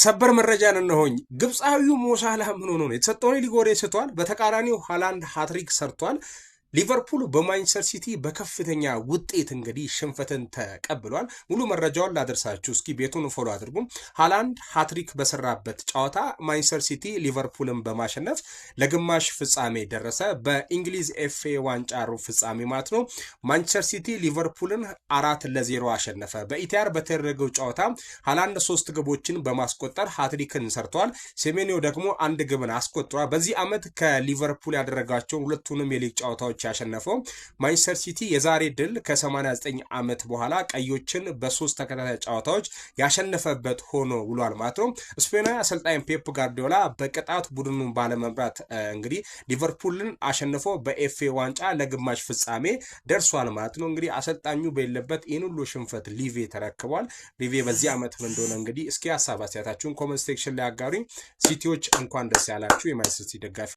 ሰበር መረጃን እነሆኝ ግብጻዊው ሞሳላህ ምን ሆኖ ነው የተሰጠውን ሊጎሬ ስቷል በተቃራኒው ሃላንድ ሃትሪክ ሰርቷል ሊቨርፑል በማንቸስተር ሲቲ በከፍተኛ ውጤት እንግዲህ ሽንፈትን ተቀብሏል ሙሉ መረጃውን ላደርሳችሁ እስኪ ቤቱን ፎሎ አድርጉ ሃላንድ ሃትሪክ በሰራበት ጨዋታ ማንቸስተር ሲቲ ሊቨርፑልን በማሸነፍ ለግማሽ ፍጻሜ ደረሰ በእንግሊዝ ኤፍኤ ዋንጫ ሩብ ፍጻሜ ማለት ነው ማንቸስተር ሲቲ ሊቨርፑልን 4-0 አሸነፈ በኢቲአር በተደረገው ጨዋታ ሃላንድ 3 ግቦችን በማስቆጠር ሃትሪክን ሰርቷል ሴሜኒዮ ደግሞ አንድ ግብን አስቆጥሯል በዚህ አመት ከሊቨርፑል ያደረጋቸው ሁለቱንም የሊግ ጨዋታዎች ያሸነፈው ማንቸስተር ሲቲ የዛሬ ድል ከ89 አመት በኋላ ቀዮችን በ3 ተከታታይ ጨዋታዎች ያሸነፈበት ሆኖ ውሏል ማለት ነው ስፔናዊ አሰልጣኝ ፔፕ ጋርዲዮላ በቅጣት ቡድኑን ባለመምራት እንግዲህ ሊቨርፑልን አሸንፎ በኤፍኤ ዋንጫ ለግማሽ ፍጻሜ ደርሷል ማለት ነው እንግዲህ አሰልጣኙ በሌለበት ይህን ሁሉ ሽንፈት ሊቬ ተረክቧል ሊቬ በዚህ አመት ምን እንደሆነ እንግዲህ እስኪ ሐሳብ አስተያየታችሁን ኮሜንት ሴክሽን ላይ አጋሩኝ ሲቲዎች እንኳን ደስ ያላችሁ የማንቸስተር ሲቲ ደጋፊ